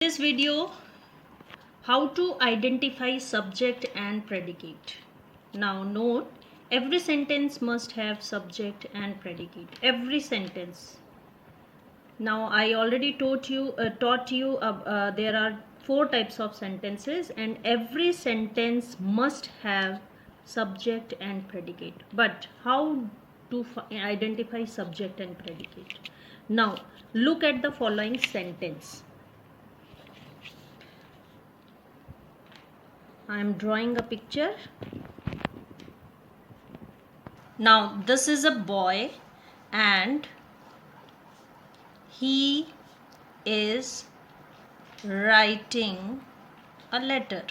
This video, how to identify subject and predicate. Now note, every sentence must have subject and predicate. Every sentence. Now I already taught you there are 4 types of sentences and every sentence must have subject and predicate. But how to identify subject and predicate? Now look at the following sentence. I am drawing a picture. Now this is a boy and he is writing a letter.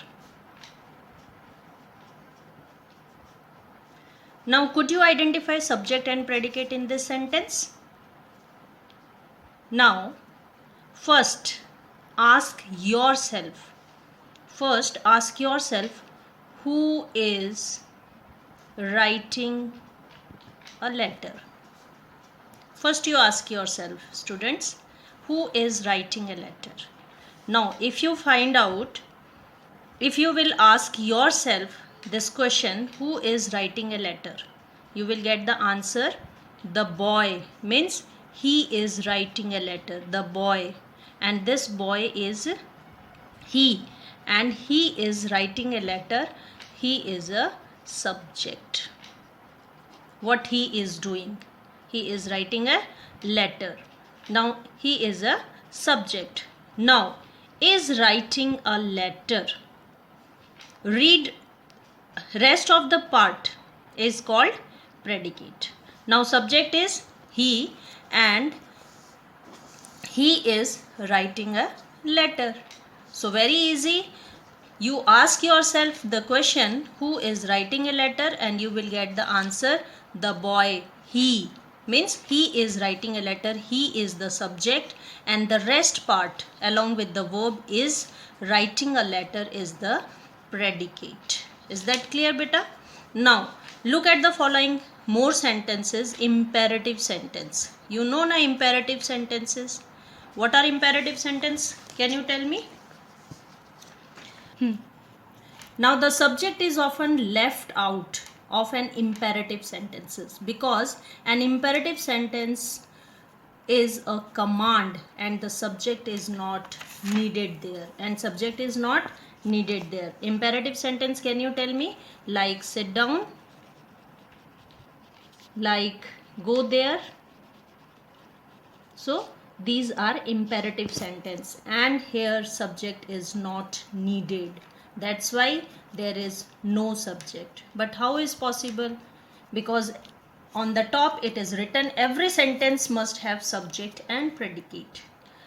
Now could you identify subject and predicate in this sentence? Now first ask yourself who is writing a letter. First you ask yourself, students, who is writing a letter. Now if you will ask yourself this question, who is writing a letter, you will get the answer, the boy. Means he is writing a letter, the boy, and this boy is he, and he is writing a letter. He is a subject. What he is doing, he is writing a letter. Now he is a subject. Now is writing a letter, read rest of the part is called predicate. Now subject is he and he is writing a letter. So very easy. You ask yourself the question, who is writing a letter, and you will get the answer, the boy. He means he is writing a letter, he is the subject, and the rest part along with the verb is writing a letter is the predicate. Is that clear, beta? Now look at the following more sentences. Imperative sentence. You know na imperative sentences. What are imperative sentence? Can you tell me? Now the subject is often left out of an imperative sentences because an imperative sentence is a command and the subject is not needed there, Imperative sentence, can you tell me? Like sit down, like go there. So these are imperative sentence and here subject is not needed. That's why there is no subject. But how is possible? Because on the top it is written every sentence must have subject and predicate.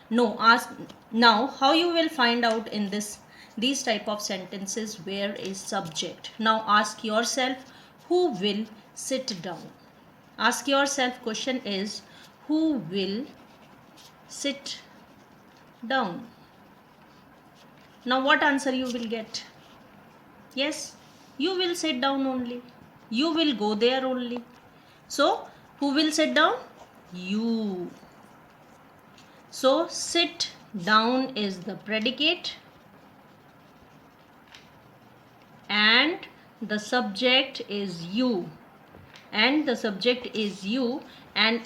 Now how you will find out in these type of sentences where is subject? Now ask yourself, who will sit down? Ask yourself, question is, who will sit down? Now what answer you will get? Yes, you will sit down only. You will go there only. So who will sit down? You. So sit down is the predicate and the subject is you. And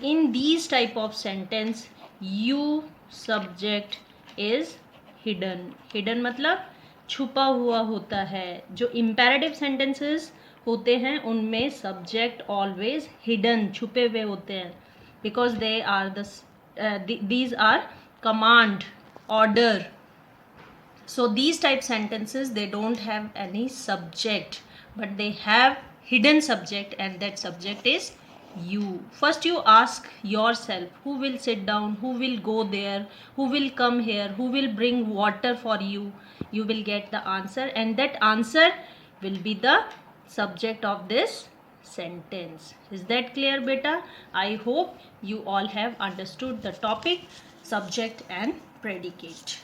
in these type of sentence you subject is hidden. Hidden मतलब छुपा हुआ होता है. जो imperative sentences होते हैं उनमें subject always hidden, छुपे हुए होते हैं, because they are these are command, order. So these type sentences, they don't have any subject but they have hidden subject and that subject is you. First you ask yourself, who will sit down, who will go there, who will come here, who will bring water for you. You will get the answer and that answer will be the subject of this sentence. Is that clear, beta? I hope you all have understood the topic subject and predicate.